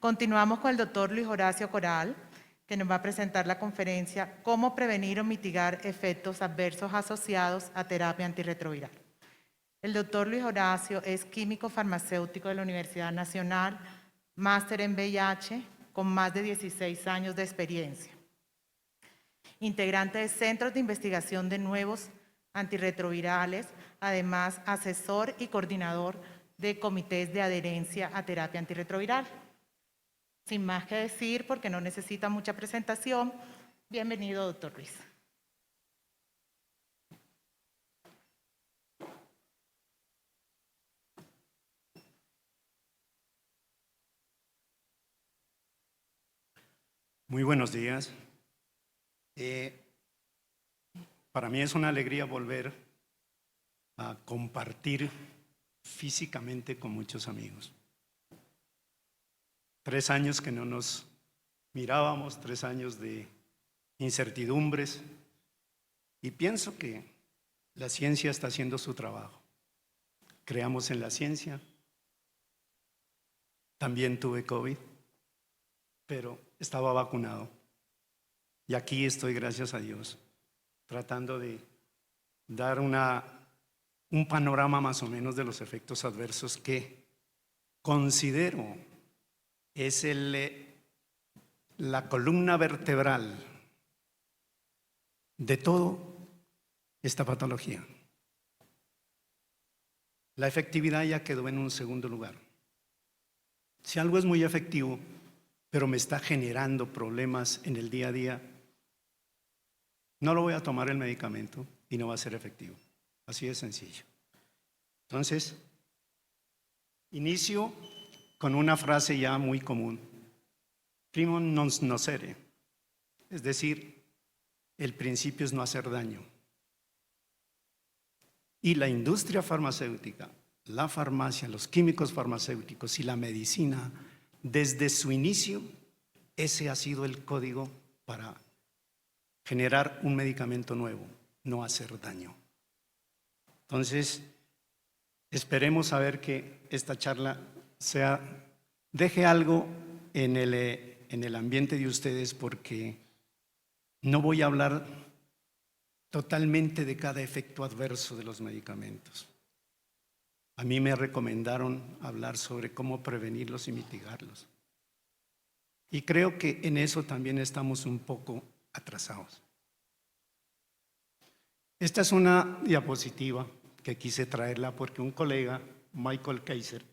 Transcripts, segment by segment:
Continuamos con el doctor Luis Horacio Coral, que nos va a presentar la conferencia «Cómo prevenir o mitigar efectos adversos asociados a terapia antirretroviral». El doctor Luis Horacio es químico farmacéutico de la Universidad Nacional, máster en VIH, con más de 16 años de experiencia. Integrante de centros de investigación de nuevos antirretrovirales, además asesor y coordinador de comités de adherencia a terapia antirretroviral. Sin más que decir, porque no necesita mucha presentación, bienvenido, doctor Luis. Muy buenos días. Para mí es una alegría volver a compartir físicamente con muchos amigos. 3 años que no nos mirábamos, 3 años de incertidumbres, y pienso que la ciencia está haciendo su trabajo. Creamos en la ciencia. También tuve COVID, pero estaba vacunado. Y aquí estoy, gracias a Dios, tratando de dar un panorama más o menos de los efectos adversos que considero es la columna vertebral de toda esta patología. La efectividad ya quedó en un segundo lugar. Si algo es muy efectivo, pero me está generando problemas en el día a día, no lo voy a tomar el medicamento y no va a ser efectivo. Así de sencillo. Entonces, inicio con una frase ya muy común. Primum non nocere. Es decir, el principio es no hacer daño. Y la industria farmacéutica, la farmacia, los químicos farmacéuticos y la medicina, desde su inicio, ese ha sido el código para generar un medicamento nuevo, no hacer daño. Entonces, esperemos a ver que esta charla deje algo en el ambiente de ustedes, porque no voy a hablar totalmente de cada efecto adverso de los medicamentos. A mí me recomendaron hablar sobre cómo prevenirlos y mitigarlos. Y creo que en eso también estamos un poco atrasados. Esta es una diapositiva que quise traerla porque un colega, Michael Kaiser,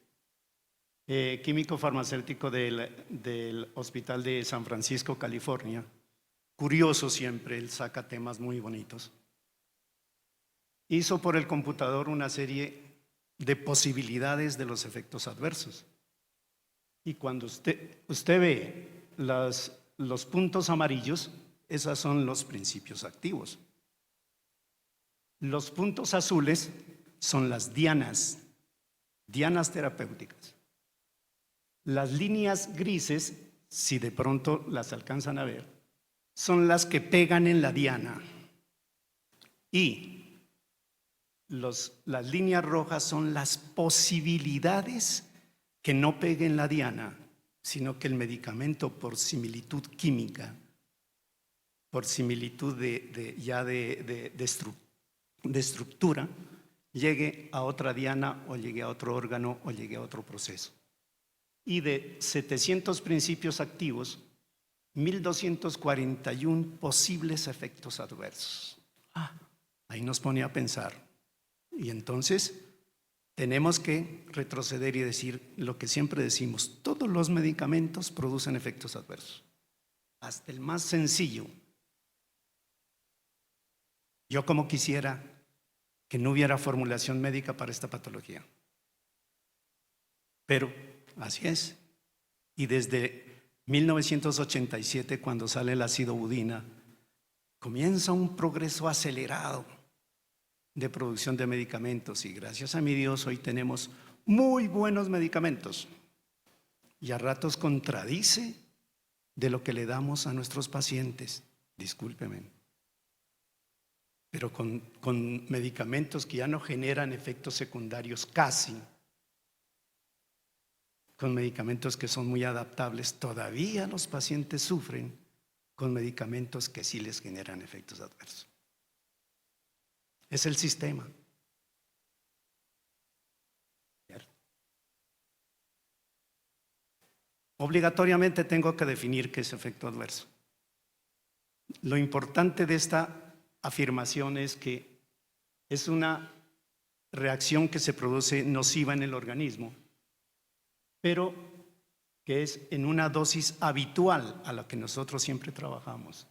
químico farmacéutico del Hospital de San Francisco, California, curioso siempre, él saca temas muy bonitos, hizo por el computador una serie de posibilidades de los efectos adversos. Y cuando usted ve los puntos amarillos, esos son los principios activos. Los puntos azules son las dianas terapéuticas. Las líneas grises, si de pronto las alcanzan a ver, son las que pegan en la diana. Y las líneas rojas son las posibilidades que no peguen la diana, sino que el medicamento, por similitud química, por similitud de estructura, llegue a otra diana o llegue a otro órgano o llegue a otro proceso. Y de 700 principios activos, 1241 posibles efectos adversos. Ahí nos pone a pensar. Y entonces tenemos que retroceder y decir lo que siempre decimos: todos los medicamentos producen efectos adversos, hasta el más sencillo. Yo como quisiera que no hubiera formulación médica para esta patología, pero así es. Y desde 1987, cuando sale el ácido budina, comienza un progreso acelerado de producción de medicamentos, y gracias a mi Dios hoy tenemos muy buenos medicamentos, y a ratos contradice de lo que le damos a nuestros pacientes, discúlpeme, pero con medicamentos que ya no generan efectos secundarios casi. con medicamentos que son muy adaptables, todavía los pacientes sufren con medicamentos que sí les generan efectos adversos. Es el sistema. Obligatoriamente tengo que definir qué es efecto adverso. Lo importante de esta afirmación es que es una reacción que se produce nociva en el organismo, pero que es en una dosis habitual a la que nosotros siempre trabajamos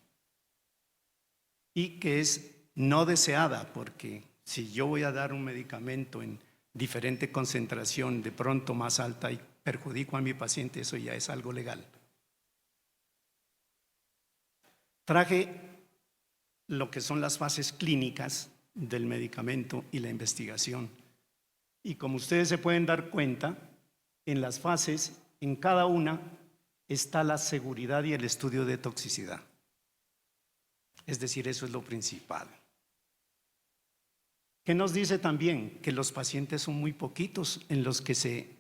y que es no deseada, porque si yo voy a dar un medicamento en diferente concentración, de pronto más alta, y perjudico a mi paciente, eso ya es algo legal. Traje lo que son las fases clínicas del medicamento y la investigación. Y como ustedes se pueden dar cuenta, en las fases, en cada una, está la seguridad y el estudio de toxicidad. Es decir, eso es lo principal. ¿Qué nos dice también? Que los pacientes son muy poquitos en los que se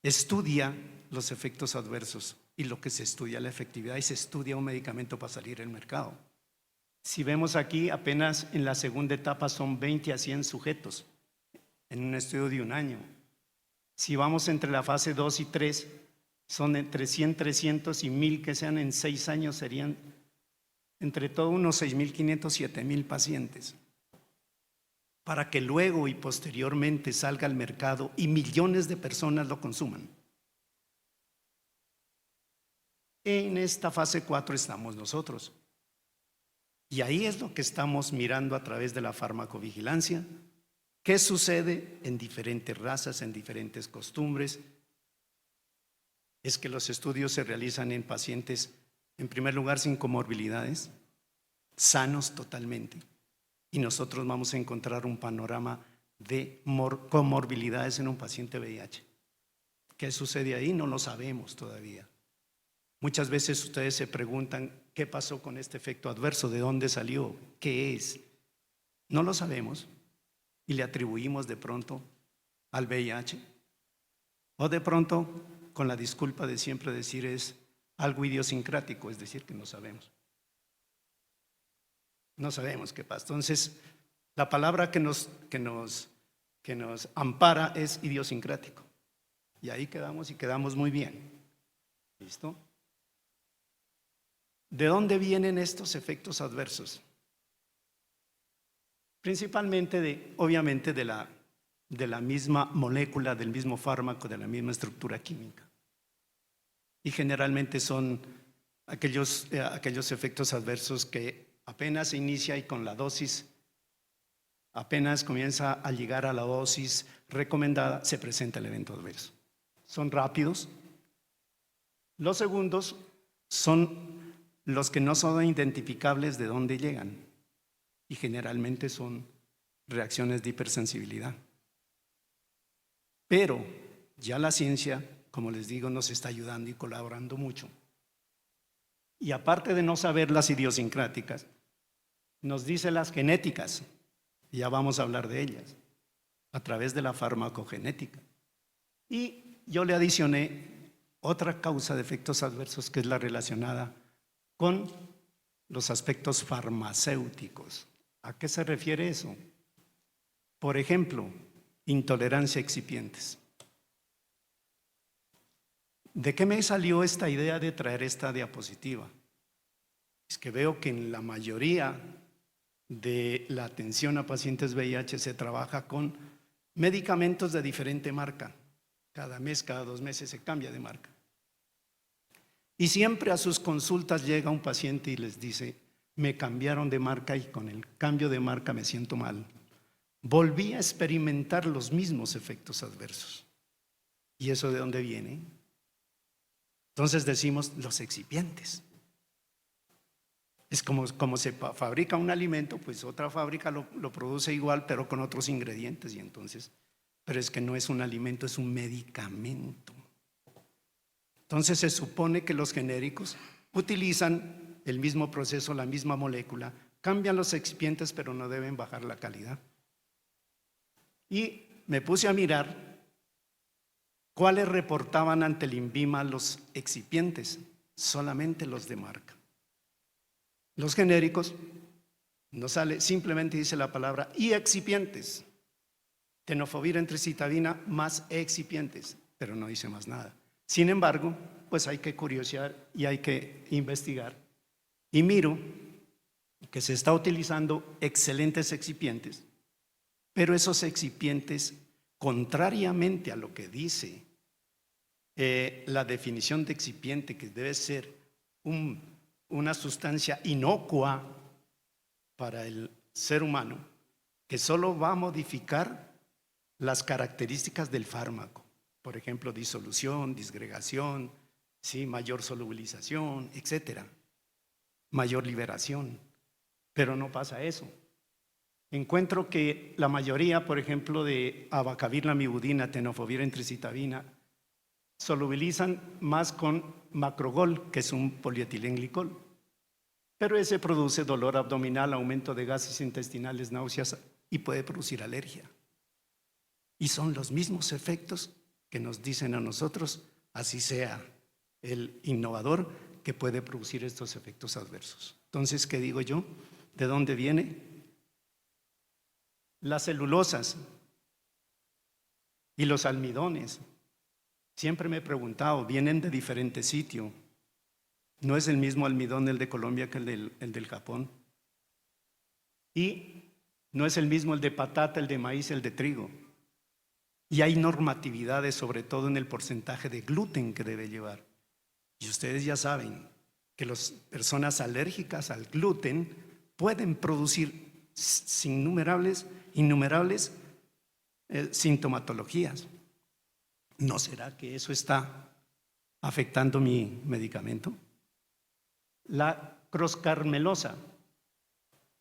estudia los efectos adversos y lo que se estudia la efectividad y se estudia un medicamento para salir al mercado. Si vemos aquí, apenas en la segunda etapa son 20 a 100 sujetos en un estudio de un año. Si vamos entre la fase 2 y 3, son entre 100, 300 y 1000 que sean en 6 años, serían entre todo unos 6.500, 7.000 pacientes. Para que luego y posteriormente salga al mercado y millones de personas lo consuman. En esta fase 4 estamos nosotros. Y ahí es lo que estamos mirando a través de la farmacovigilancia. ¿Qué sucede en diferentes razas, en diferentes costumbres? Es que los estudios se realizan en pacientes, en primer lugar, sin comorbilidades, sanos totalmente. Y nosotros vamos a encontrar un panorama de comorbilidades en un paciente VIH. ¿Qué sucede ahí? No lo sabemos todavía. Muchas veces ustedes se preguntan, ¿qué pasó con este efecto adverso? ¿De dónde salió? ¿Qué es? No lo sabemos y le atribuimos de pronto al VIH. O de pronto, con la disculpa de siempre decir, es algo idiosincrático, es decir, que no sabemos. No sabemos qué pasa. Entonces, la palabra que nos ampara es idiosincrático. Y ahí quedamos y quedamos muy bien. ¿Listo? ¿De dónde vienen estos efectos adversos? Principalmente, obviamente, de la misma molécula, del mismo fármaco, de la misma estructura química. Y generalmente son aquellos efectos adversos que apenas se inicia y con la dosis, apenas comienza a llegar a la dosis recomendada, se presenta el evento adverso. Son rápidos. Los segundos son los que no son identificables de dónde llegan y generalmente son reacciones de hipersensibilidad. Pero ya la ciencia, como les digo, nos está ayudando y colaborando mucho. Y aparte de no saber las idiosincráticas, nos dice las genéticas, y ya vamos a hablar de ellas, a través de la farmacogenética. Y yo le adicioné otra causa de efectos adversos que es la relacionada con los aspectos farmacéuticos. ¿A qué se refiere eso? Por ejemplo, intolerancia a excipientes. ¿De qué me salió esta idea de traer esta diapositiva? Es que veo que en la mayoría de la atención a pacientes VIH se trabaja con medicamentos de diferente marca. Cada mes, cada 2 meses se cambia de marca. Y siempre a sus consultas llega un paciente y les dice, me cambiaron de marca y con el cambio de marca me siento mal. Volví a experimentar los mismos efectos adversos. ¿Y eso de dónde viene? Entonces decimos los excipientes. Es como se fabrica un alimento, pues otra fábrica lo produce igual, pero con otros ingredientes. Y entonces, pero es que no es un alimento, es un medicamento. Entonces se supone que los genéricos utilizan el mismo proceso, la misma molécula, cambian los excipientes, pero no deben bajar la calidad. Y me puse a mirar ¿Cuáles reportaban ante el INVIMA los excipientes? Solamente los de marca. Los genéricos no sale, simplemente dice la palabra y excipientes. Tenofovir entricitabina más excipientes, pero no dice más nada. Sin embargo, pues hay que curiosear y hay que investigar. Y miro que se está utilizando excelentes excipientes, pero esos excipientes, contrariamente a lo que dice la definición de excipiente, que debe ser una sustancia inocua para el ser humano, que solo va a modificar las características del fármaco, por ejemplo, disolución, disgregación, ¿sí? Mayor solubilización, etcétera, mayor liberación, pero no pasa eso. Encuentro que la mayoría, por ejemplo, de abacavir, lamivudina, tenofovir, entricitabina, solubilizan más con macrogol, que es un polietilenglicol, pero ese produce dolor abdominal, aumento de gases intestinales, náuseas y puede producir alergia. Y son los mismos efectos que nos dicen a nosotros, así sea el innovador, que puede producir estos efectos adversos. Entonces, ¿qué digo yo? ¿De dónde viene? Las celulosas y los almidones, siempre me he preguntado, vienen de diferente sitio. No es el mismo almidón el de Colombia que el del Japón. Y no es el mismo el de patata, el de maíz, el de trigo. Y hay normatividades, sobre todo en el porcentaje de gluten que debe llevar. Y ustedes ya saben que las personas alérgicas al gluten pueden producir innumerables sintomatologías. ¿No será que eso está afectando mi medicamento? La croscarmelosa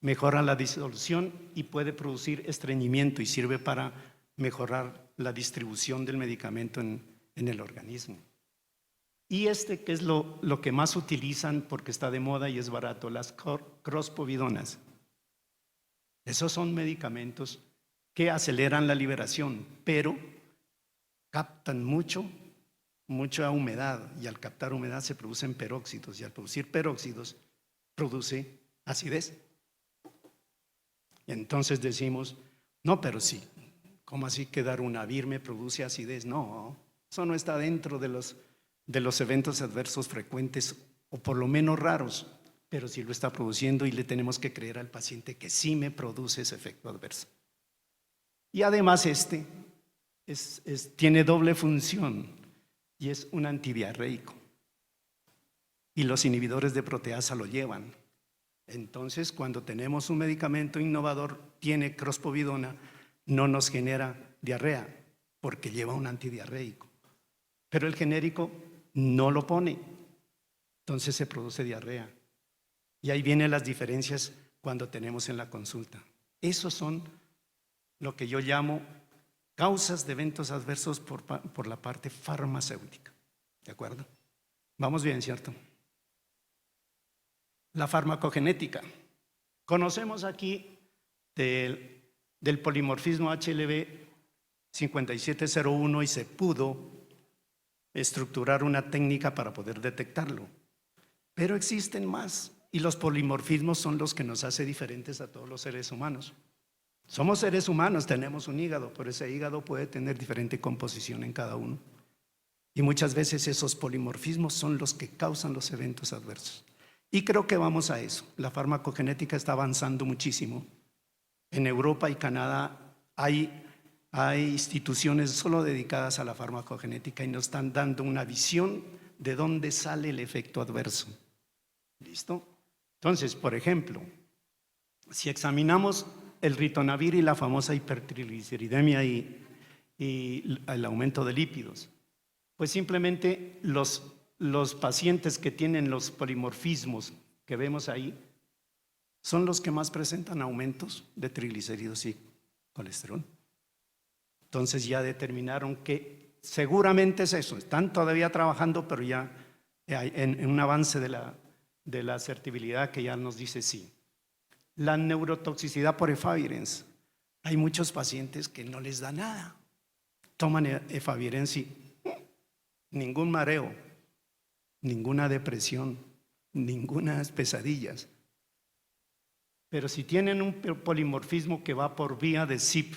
mejora la disolución y puede producir estreñimiento y sirve para mejorar la distribución del medicamento en el organismo. Y que es lo que más utilizan porque está de moda y es barato, las crospovidonas. Esos son medicamentos que aceleran la liberación, pero captan mucha humedad, y al captar humedad se producen peróxidos, y al producir peróxidos produce acidez. Entonces decimos, no, pero sí, ¿cómo así que darunavir me produce acidez? No, eso no está dentro de los eventos adversos frecuentes, o por lo menos raros, pero sí lo está produciendo y le tenemos que creer al paciente que sí me produce ese efecto adverso. Y además tiene doble función y es un antidiarreico. Y los inhibidores de proteasa lo llevan. Entonces, cuando tenemos un medicamento innovador, tiene crospovidona, no nos genera diarrea porque lleva un antidiarreico. Pero el genérico no lo pone, entonces se produce diarrea. Y ahí vienen las diferencias cuando tenemos en la consulta. Esos son lo que yo llamo causas de eventos adversos por la parte farmacéutica. ¿De acuerdo? Vamos bien, ¿cierto? La farmacogenética. Conocemos aquí del polimorfismo HLB 5701 y se pudo estructurar una técnica para poder detectarlo. Pero existen más y los polimorfismos son los que nos hacen diferentes a todos los seres humanos. Somos seres humanos, tenemos un hígado, pero ese hígado puede tener diferente composición en cada uno. Y muchas veces esos polimorfismos son los que causan los eventos adversos. Y creo que vamos a eso. La farmacogenética está avanzando muchísimo. En Europa y Canadá hay instituciones solo dedicadas a la farmacogenética y nos están dando una visión de dónde sale el efecto adverso. ¿Listo? Entonces, por ejemplo, si examinamos el ritonavir y la famosa hipertrigliceridemia y el aumento de lípidos, pues simplemente los pacientes que tienen los polimorfismos que vemos ahí son los que más presentan aumentos de triglicéridos y colesterol. Entonces ya determinaron que seguramente es eso. Están todavía trabajando, pero ya en un avance de la asertibilidad que ya nos dice sí. La neurotoxicidad por efavirenz. Hay muchos pacientes que no les da nada. Toman efavirenz y ningún mareo, ninguna depresión, ningunas pesadillas. Pero si tienen un polimorfismo que va por vía de CYP,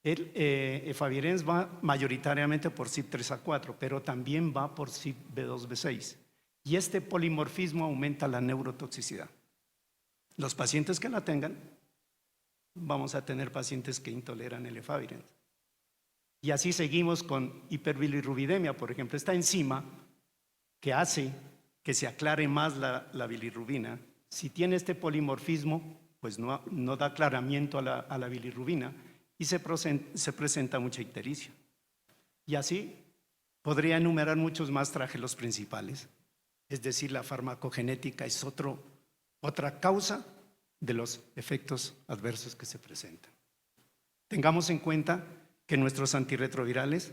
el efavirenz va mayoritariamente por CYP3A4, pero también va por CYP B2B6. Y este polimorfismo aumenta la neurotoxicidad. Los pacientes que la tengan, vamos a tener pacientes que intoleran el efavirenz. Y así seguimos con hiperbilirrubidemia, por ejemplo, esta enzima que hace que se aclare más la bilirrubina. Si tiene este polimorfismo, pues no da aclaramiento a la bilirrubina y se presenta mucha ictericia. Y así podría enumerar muchos más flagelos principales. Es decir, la farmacogenética es otra causa de los efectos adversos que se presentan. Tengamos en cuenta que nuestros antirretrovirales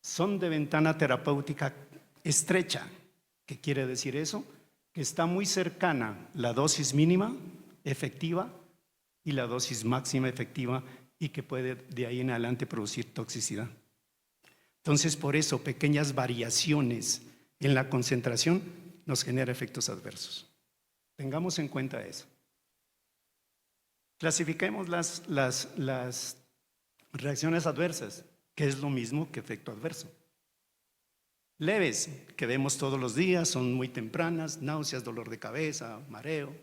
son de ventana terapéutica estrecha. ¿Qué quiere decir eso? Que está muy cercana la dosis mínima efectiva y la dosis máxima efectiva y que puede de ahí en adelante producir toxicidad. Entonces, por eso, pequeñas variaciones en la concentración nos genera efectos adversos. Tengamos en cuenta eso. Clasifiquemos las reacciones adversas, que es lo mismo que efecto adverso. Leves, que vemos todos los días, son muy tempranas, náuseas, dolor de cabeza, mareo,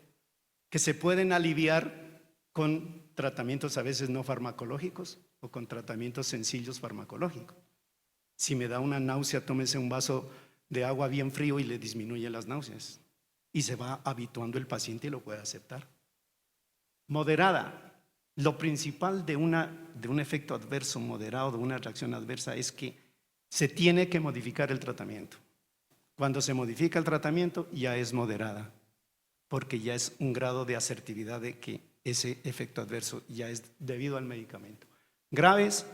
que se pueden aliviar con tratamientos a veces no farmacológicos o con tratamientos sencillos farmacológicos. Si me da una náusea, tómese un vaso de agua bien frío y le disminuye las náuseas. Y se va habituando el paciente y lo puede aceptar. Moderada. Lo principal de un efecto adverso moderado, de una reacción adversa, es que se tiene que modificar el tratamiento. Cuando se modifica el tratamiento ya es moderada, porque ya es un grado de asertividad de que ese efecto adverso ya es debido al medicamento. Graves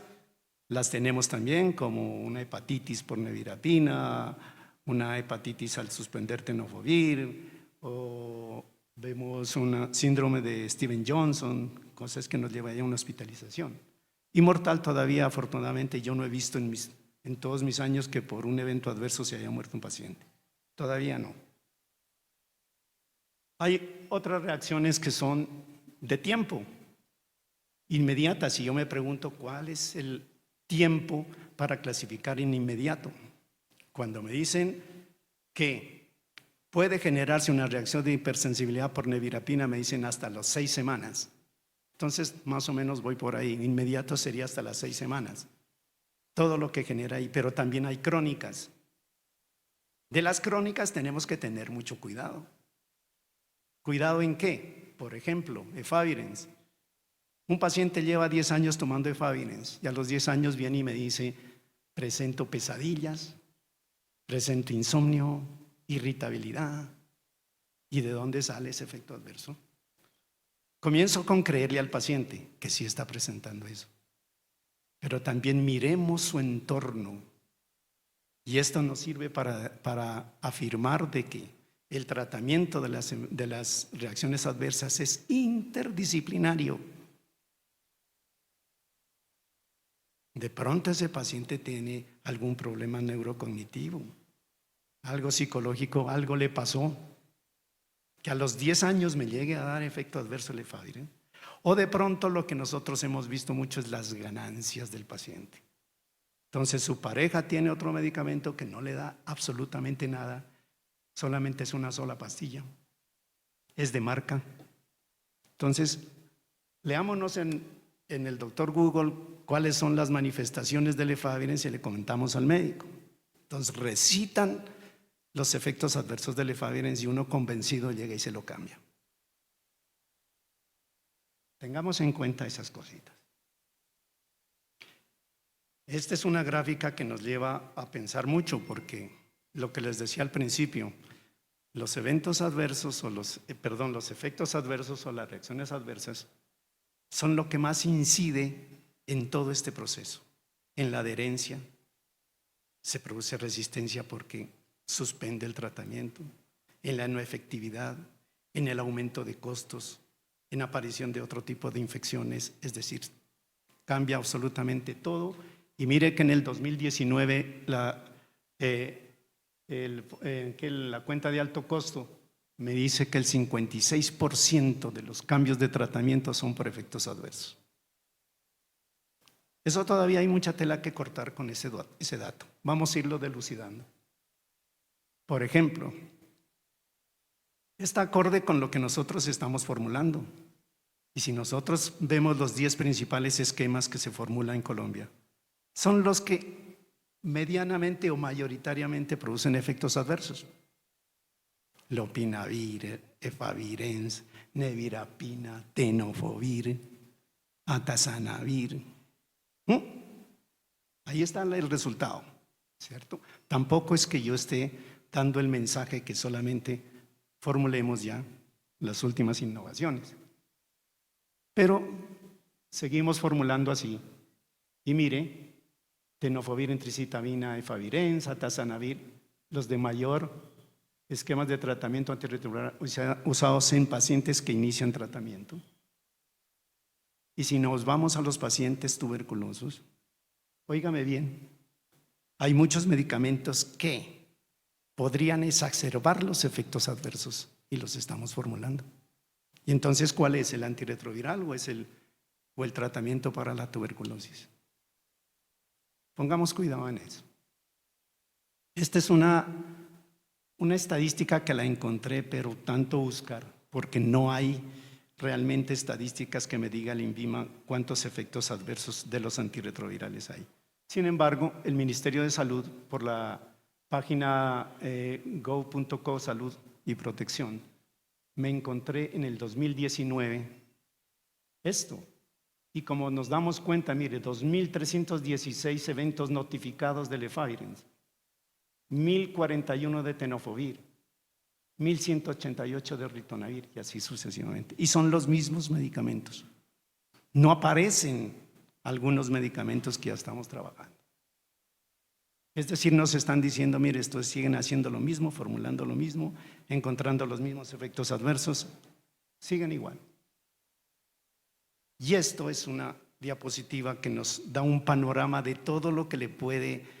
las tenemos también, como una hepatitis por nevirapina, una hepatitis al suspender tenofovir, o vemos un síndrome de Steven-Johnson, cosas que nos llevan a una hospitalización. Y mortal todavía, afortunadamente, yo no he visto en todos mis años que por un evento adverso se haya muerto un paciente. Todavía no. Hay otras reacciones que son de tiempo, inmediatas. Y yo me pregunto, ¿cuál es el tiempo para clasificar en inmediato? Cuando me dicen que puede generarse una reacción de hipersensibilidad por nevirapina, me dicen hasta las 6 semanas. Entonces, más o menos voy por ahí. Inmediato sería hasta las 6 semanas. Todo lo que genera ahí, pero también hay crónicas. De las crónicas tenemos que tener mucho cuidado. ¿Cuidado en qué? Por ejemplo, efavirenz. Un paciente lleva 10 años tomando efavirenz y a los 10 años viene y me dice, presento pesadillas, presento insomnio, irritabilidad. ¿Y de dónde sale ese efecto adverso? Comienzo con creerle al paciente que sí está presentando eso. Pero también miremos su entorno. Y esto nos sirve para afirmar de que el tratamiento de las reacciones adversas es interdisciplinario. De pronto ese paciente tiene algún problema neurocognitivo, algo psicológico, algo le pasó, que a los 10 años me llegue a dar efecto adverso el efavirenz. O de pronto lo que nosotros hemos visto mucho es las ganancias del paciente. Entonces su pareja tiene otro medicamento que no le da absolutamente nada, solamente es una sola pastilla, es de marca. Entonces, leámonos en el doctor Google cuáles son las manifestaciones del efavirenz y le comentamos al médico. Entonces recitan los efectos adversos del efavirenz y uno convencido llega y se lo cambia. Tengamos en cuenta esas cositas. Esta es una gráfica que nos lleva a pensar mucho porque lo que les decía al principio, los eventos adversos o los efectos adversos o las reacciones adversas son lo que más incide en todo este proceso. En la adherencia se produce resistencia porque suspende el tratamiento, en la no efectividad, en el aumento de costos, en aparición de otro tipo de infecciones, es decir, cambia absolutamente todo. Y mire que en el 2019 que la cuenta de alto costo me dice que el 56% de los cambios de tratamiento son por efectos adversos. Eso todavía hay mucha tela que cortar con ese dato. Vamos a irlo dilucidando. Por ejemplo, está acorde con lo que nosotros estamos formulando. Y si nosotros vemos los 10 principales esquemas que se formulan en Colombia, son los que medianamente o mayoritariamente producen efectos adversos. Lopinavir, efavirenz, nevirapina, tenofovir, atazanavir. Ahí está el resultado, ¿cierto? Tampoco es que yo esté dando el mensaje que solamente formulemos ya las últimas innovaciones. Pero seguimos formulando así. Y mire, tenofovir, entricitabina, efavirenz, atazanavir, los de mayor esquemas de tratamiento antirretroviral usados en pacientes que inician tratamiento. Y si nos vamos a los pacientes tuberculosos, óigame bien, hay muchos medicamentos que podrían exacerbar los efectos adversos y los estamos formulando. Y entonces, ¿cuál es? ¿El antirretroviral o el tratamiento para la tuberculosis? Pongamos cuidado en eso. Esta es una estadística que la encontré, pero tanto buscar, porque no hay realmente estadísticas que me diga el INVIMA cuántos efectos adversos de los antirretrovirales hay. Sin embargo, el Ministerio de Salud, por la página go.co Salud y Protección, me encontré en el 2019 esto. Y como nos damos cuenta, mire, 2.316 eventos notificados de efavirenz, 1.041 de tenofovir, 1.188 de ritonavir y así sucesivamente. Y son los mismos medicamentos. No aparecen algunos medicamentos que ya estamos trabajando. Es decir, nos están diciendo, mire, estos siguen haciendo lo mismo, formulando lo mismo, encontrando los mismos efectos adversos, siguen igual. Y esto es una diapositiva que nos da un panorama de todo lo que le puede,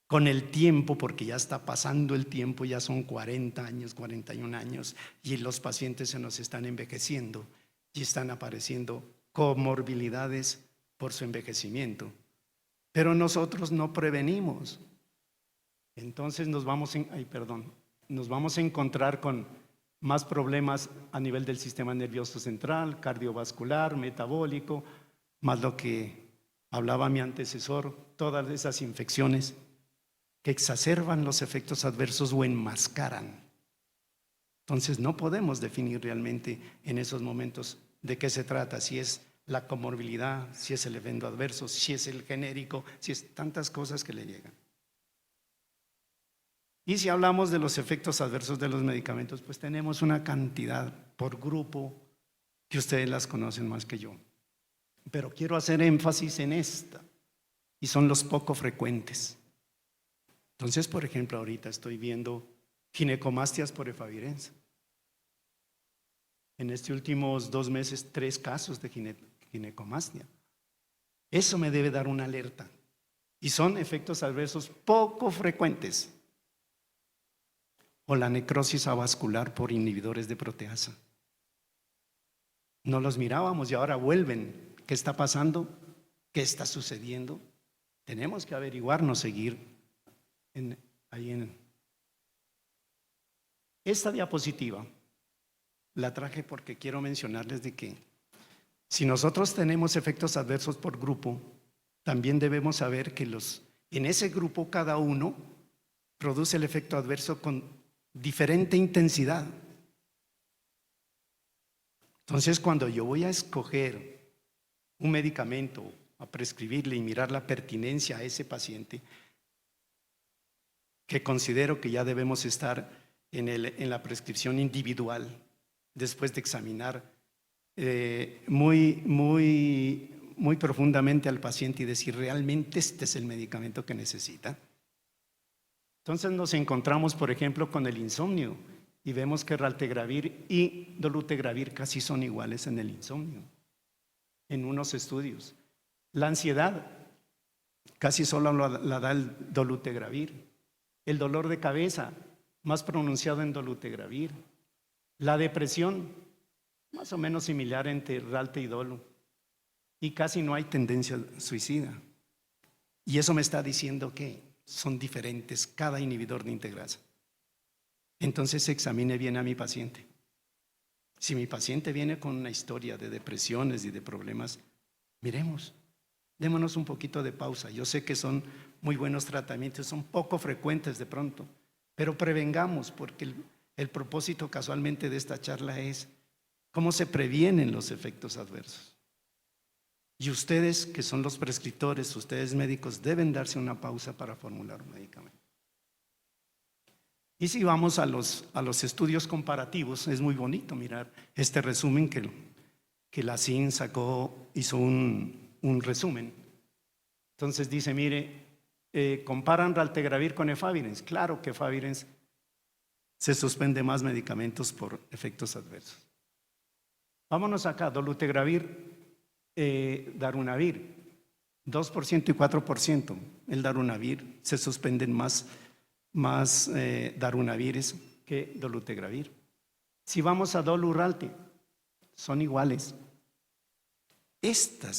con el tiempo, porque ya está pasando el tiempo, ya son 40 años, 41 años, y los pacientes se nos están envejeciendo y están apareciendo comorbilidades por su envejecimiento. Pero nosotros no prevenimos. Entonces nos vamos a encontrar con más problemas a nivel del sistema nervioso central, cardiovascular, metabólico, más lo que hablaba mi antecesor, todas esas infecciones que exacerban los efectos adversos o enmascaran. Entonces no podemos definir realmente en esos momentos de qué se trata, si es la comorbilidad, si es el evento adverso, si es el genérico, si es tantas cosas que le llegan. Y si hablamos de los efectos adversos de los medicamentos, pues tenemos una cantidad por grupo que ustedes las conocen más que yo. Pero quiero hacer énfasis en esta, y son los poco frecuentes. Entonces, por ejemplo, ahorita estoy viendo ginecomastias por efavirenz. En estos últimos 2 meses, 3 casos de ginecomastia. Eso me debe dar una alerta. Y son efectos adversos poco frecuentes. O la necrosis avascular por inhibidores de proteasa. No los mirábamos y ahora vuelven. ¿Qué está pasando? ¿Qué está sucediendo? Tenemos que averiguarnos, seguir ahí en esta diapositiva. La traje porque quiero mencionarles de que si nosotros tenemos efectos adversos por grupo, también debemos saber que en ese grupo cada uno produce el efecto adverso con diferente intensidad. Entonces, cuando yo voy a escoger un medicamento, a prescribirle y mirar la pertinencia a ese paciente, que considero que ya debemos estar en la prescripción individual, después de examinar muy profundamente al paciente y decir realmente este es el medicamento que necesita. Entonces nos encontramos, por ejemplo, con el insomnio y vemos que raltegravir y dolutegravir casi son iguales en el insomnio, en unos estudios. La ansiedad casi solo la da el dolutegravir el dolor de cabeza, más pronunciado en dolutegravir, la depresión, más o menos similar entre Ralte y Dolu, y casi no hay tendencia suicida. Y eso me está diciendo que son diferentes cada inhibidor de integrasa. Entonces examine bien a mi paciente. Si mi paciente viene con una historia de depresiones y de problemas, miremos, démonos un poquito de pausa. Yo sé que son muy buenos tratamientos, son poco frecuentes de pronto, pero prevengamos, porque el propósito casualmente de esta charla es cómo se previenen los efectos adversos. Y ustedes, que son los prescriptores, ustedes médicos, deben darse una pausa para formular un medicamento. Y si vamos a los estudios comparativos, es muy bonito mirar este resumen que la CIN hizo un resumen. Entonces dice, mire, comparan Raltegravir con Efavirenz. Claro que Efavirenz se suspende más medicamentos por efectos adversos. Vámonos acá, Dolutegravir, Darunavir, 2% y 4%. El Darunavir se suspenden más Darunavires que Dolutegravir. Si vamos a Dolu-Ralte, son iguales. Esta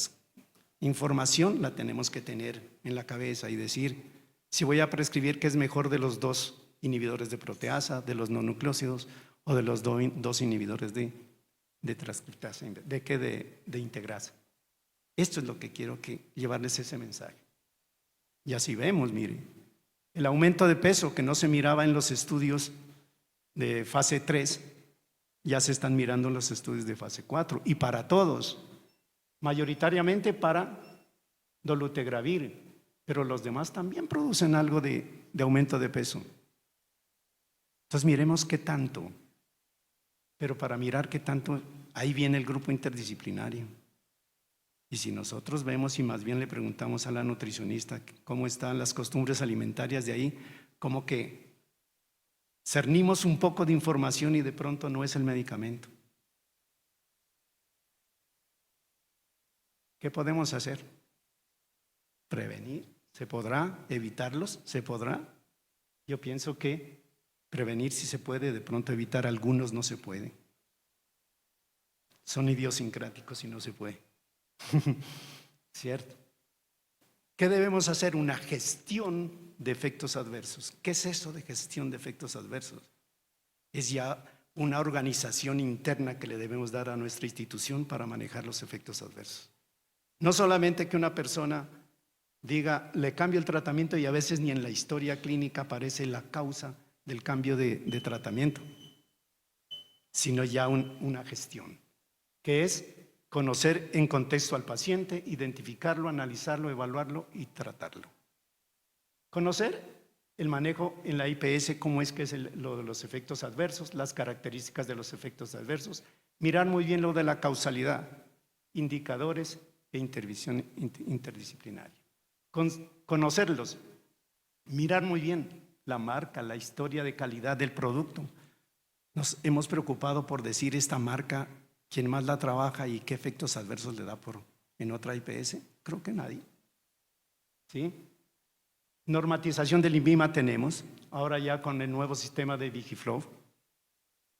información la tenemos que tener en la cabeza y decir, si voy a prescribir qué es mejor de los dos inhibidores de proteasa, de los no nucleósidos o de los dos inhibidores de transcriptasa, de integrasa. Esto es lo que quiero llevarles ese mensaje. Y así vemos, mire, el aumento de peso que no se miraba en los estudios de fase 3, ya se están mirando en los estudios de fase 4, y para todos, mayoritariamente para Dolutegravir, pero los demás también producen algo de aumento de peso. Entonces miremos qué tanto, pero para mirar qué tanto, ahí viene el grupo interdisciplinario. Y si nosotros vemos y más bien le preguntamos a la nutricionista cómo están las costumbres alimentarias de ahí, como que cernimos un poco de información y de pronto no es el medicamento. ¿Qué podemos hacer? Prevenir. ¿Se podrá? ¿Evitarlos? ¿Se podrá? Yo pienso que prevenir sí se puede, de pronto evitar algunos no se puede. Son idiosincráticos y no se puede. ¿Cierto? ¿Qué debemos hacer? Una gestión de efectos adversos. ¿Qué es eso de gestión de efectos adversos? Es ya una organización interna que le debemos dar a nuestra institución para manejar los efectos adversos. No solamente que una persona diga, le cambio el tratamiento y a veces ni en la historia clínica aparece la causa del cambio de tratamiento, sino ya una gestión, que es conocer en contexto al paciente, identificarlo, analizarlo, evaluarlo y tratarlo. Conocer el manejo en la IPS, cómo es que es lo de los efectos adversos, las características de los efectos adversos, mirar muy bien lo de la causalidad, indicadores e intervención interdisciplinaria. Conocerlos, mirar muy bien la marca, la historia de calidad del producto. Nos hemos preocupado por decir esta marca, quién más la trabaja y qué efectos adversos le da en otra IPS. Creo que nadie. ¿Sí? Normatización del INVIMA tenemos, ahora ya con el nuevo sistema de Vigiflow.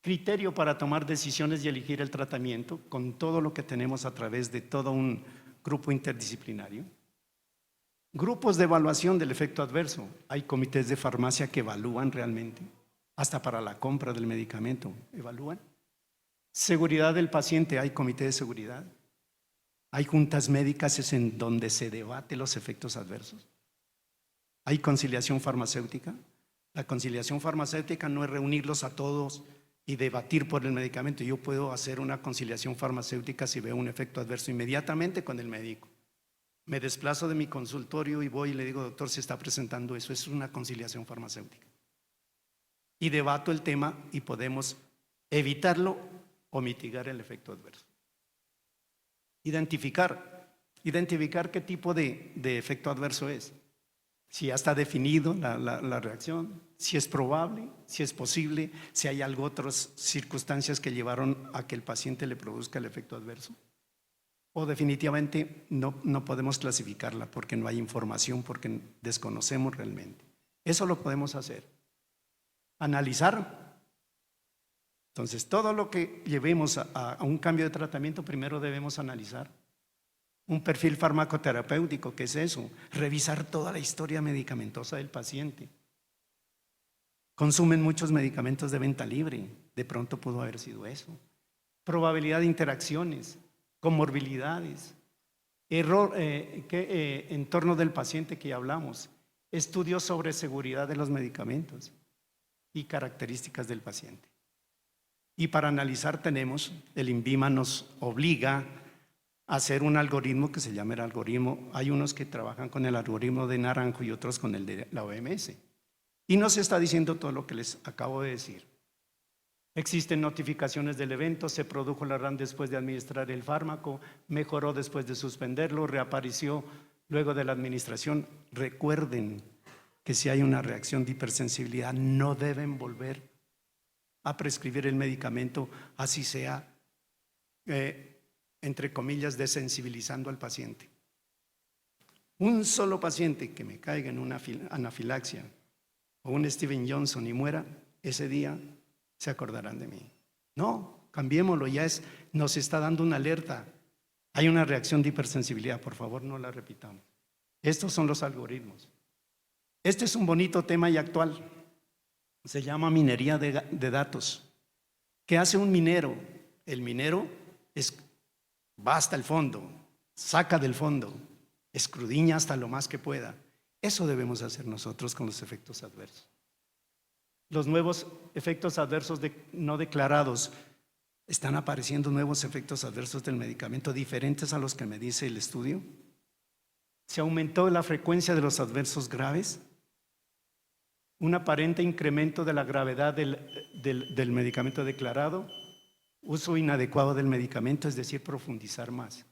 Criterio para tomar decisiones y elegir el tratamiento, con todo lo que tenemos a través de todo un grupo interdisciplinario. Grupos de evaluación del efecto adverso. Hay comités de farmacia que evalúan realmente, hasta para la compra del medicamento, evalúan. Seguridad del paciente, hay comité de seguridad. Hay juntas médicas, es en donde se debate los efectos adversos. Hay conciliación farmacéutica. La conciliación farmacéutica no es reunirlos a todos y debatir por el medicamento. Yo puedo hacer una conciliación farmacéutica si veo un efecto adverso inmediatamente con el médico. Me desplazo de mi consultorio y voy y le digo, doctor, se está presentando eso. Es una conciliación farmacéutica. Y debato el tema y podemos evitarlo o mitigar el efecto adverso. Identificar qué tipo de efecto adverso es. Si ya está definido la reacción, si es probable, si es posible, si hay otras circunstancias que llevaron a que el paciente le produzca el efecto adverso. O definitivamente no podemos clasificarla porque no hay información, porque desconocemos realmente. Eso lo podemos hacer. Analizar. Entonces, todo lo que llevemos a un cambio de tratamiento, primero debemos analizar. Un perfil farmacoterapéutico, ¿qué es eso? Revisar toda la historia medicamentosa del paciente. Consumen muchos medicamentos de venta libre, de pronto pudo haber sido eso. Probabilidad de interacciones, comorbilidades, entorno del paciente que ya hablamos, estudios sobre seguridad de los medicamentos y características del paciente. Y para analizar tenemos, el INVIMA nos obliga a hacer un algoritmo que se llama el algoritmo, hay unos que trabajan con el algoritmo de Naranjo y otros con el de la OMS. Y nos está diciendo todo lo que les acabo de decir. Existen notificaciones del evento, se produjo la RAM después de administrar el fármaco, mejoró después de suspenderlo, reapareció luego de la administración. Recuerden que si hay una reacción de hipersensibilidad, no deben volver a prescribir el medicamento, así sea, entre comillas, desensibilizando al paciente. Un solo paciente que me caiga en una anafilaxia o un Steven Johnson y muera, ese día se acordarán de mí. No, cambiémoslo, nos está dando una alerta. Hay una reacción de hipersensibilidad, por favor no la repitamos. Estos son los algoritmos. Este es un bonito tema y actual. Se llama minería de datos. ¿Qué hace un minero? El minero va hasta el fondo, saca del fondo, escudriña hasta lo más que pueda. Eso debemos hacer nosotros con los efectos adversos. Los nuevos efectos adversos no declarados, están apareciendo nuevos efectos adversos del medicamento diferentes a los que me dice el estudio. Se aumentó la frecuencia de los adversos graves, un aparente incremento de la gravedad del medicamento declarado, uso inadecuado del medicamento, es decir, profundizar más.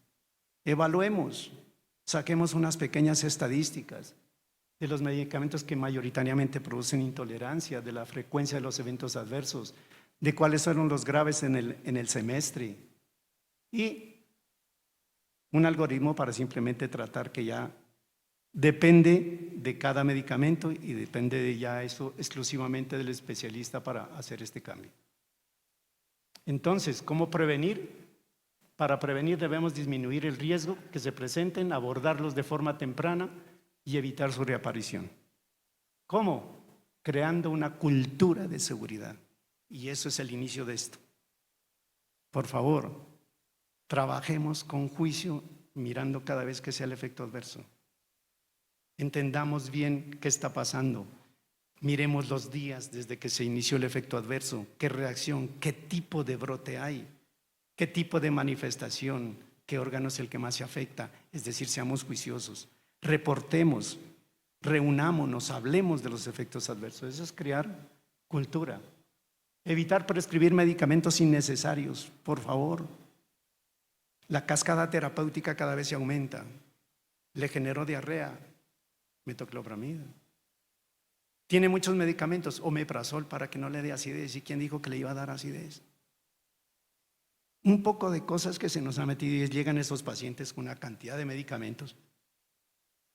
Evaluemos, saquemos unas pequeñas estadísticas de los medicamentos que mayoritariamente producen intolerancia, de la frecuencia de los eventos adversos, de cuáles fueron los graves en el semestre y un algoritmo para simplemente tratar que ya depende de cada medicamento y depende de ya eso exclusivamente del especialista para hacer este cambio. Entonces, ¿cómo prevenir? Para prevenir debemos disminuir el riesgo que se presenten, abordarlos de forma temprana y evitar su reaparición. ¿Cómo? Creando una cultura de seguridad. Y eso es el inicio de esto. Por favor, trabajemos con juicio mirando cada vez que sea el efecto adverso. Entendamos bien qué está pasando. Miremos los días desde que se inició el efecto adverso, qué reacción, qué tipo de brote hay, qué tipo de manifestación, qué órgano es el que más se afecta. Es decir, seamos juiciosos. Reportemos, reunámonos, hablemos de los efectos adversos. Eso es crear cultura. Evitar prescribir medicamentos innecesarios, por favor. La cascada terapéutica cada vez se aumenta. Le generó diarrea, metoclopramida. Tiene muchos medicamentos, omeprazol para que no le dé acidez. ¿Y quién dijo que le iba a dar acidez? Un poco de cosas que se nos ha metido y llegan esos pacientes con una cantidad de medicamentos.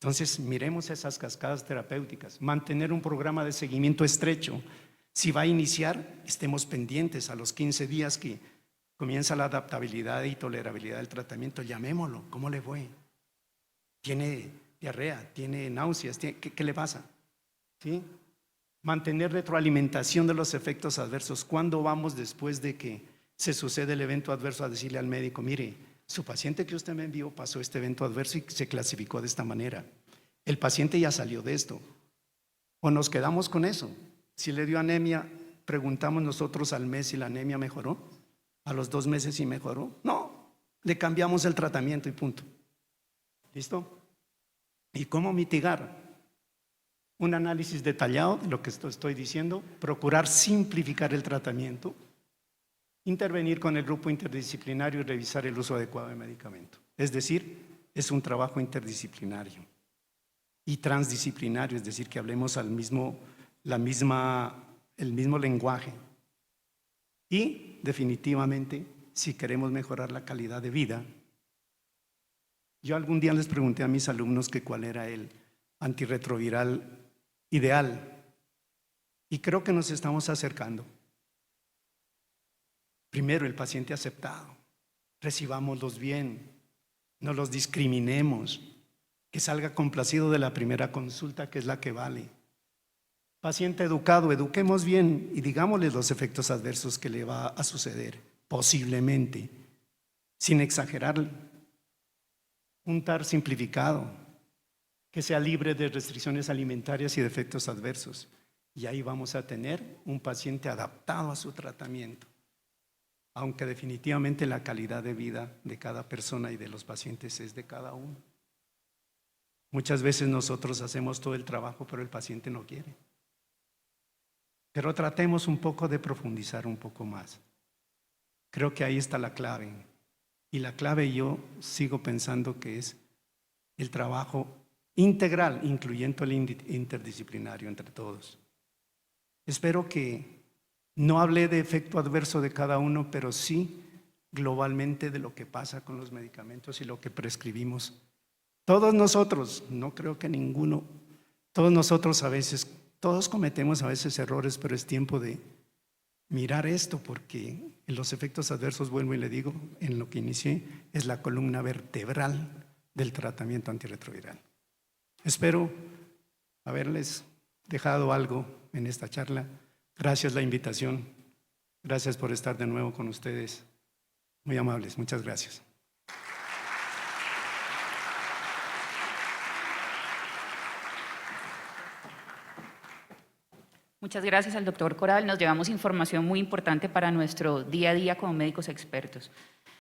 Entonces, miremos esas cascadas terapéuticas, mantener un programa de seguimiento estrecho. Si va a iniciar, estemos pendientes a los 15 días que comienza la adaptabilidad y tolerabilidad del tratamiento. Llamémoslo, ¿cómo le fue? ¿Tiene diarrea? ¿Tiene náuseas? ¿Qué le pasa? ¿Sí? Mantener retroalimentación de los efectos adversos. ¿Cuándo vamos después de que se sucede el evento adverso a decirle al médico, mire, su paciente que usted me envió pasó este evento adverso y se clasificó de esta manera? El paciente ya salió de esto. ¿O nos quedamos con eso? Si le dio anemia, preguntamos nosotros al mes si la anemia mejoró. ¿A los 2 meses si mejoró? No, le cambiamos el tratamiento y punto. ¿Listo? ¿Y cómo mitigar? Un análisis detallado de lo que estoy diciendo, procurar simplificar el tratamiento, intervenir con el grupo interdisciplinario y revisar el uso adecuado de medicamento. Es decir, es un trabajo interdisciplinario y transdisciplinario, es decir, que hablemos el mismo lenguaje. Y definitivamente, si queremos mejorar la calidad de vida, yo algún día les pregunté a mis alumnos que cuál era el antirretroviral ideal. Y creo que nos estamos acercando. Primero, el paciente aceptado. Recibámoslos bien, no los discriminemos, que salga complacido de la primera consulta, que es la que vale. Paciente educado, eduquemos bien y digámosle los efectos adversos que le va a suceder, posiblemente, sin exagerar. Un TAR simplificado, que sea libre de restricciones alimentarias y de efectos adversos. Y ahí vamos a tener un paciente adaptado a su tratamiento. Aunque definitivamente la calidad de vida de cada persona y de los pacientes es de cada uno. Muchas veces nosotros hacemos todo el trabajo, pero el paciente no quiere. Pero tratemos un poco de profundizar un poco más. Creo que ahí está la clave. Y la clave yo sigo pensando que es el trabajo integral, incluyendo el interdisciplinario entre todos. Espero que no hablé de efecto adverso de cada uno, pero sí globalmente de lo que pasa con los medicamentos y lo que prescribimos. Todos nosotros, no creo que ninguno, todos nosotros a veces, todos cometemos a veces errores, pero es tiempo de mirar esto porque en los efectos adversos, vuelvo y le digo, en lo que inicié, es la columna vertebral del tratamiento antirretroviral. Espero haberles dejado algo en esta charla. Gracias la invitación. Gracias por estar de nuevo con ustedes. Muy amables. Muchas gracias. Muchas gracias al doctor Coral. Nos llevamos información muy importante para nuestro día a día como médicos expertos.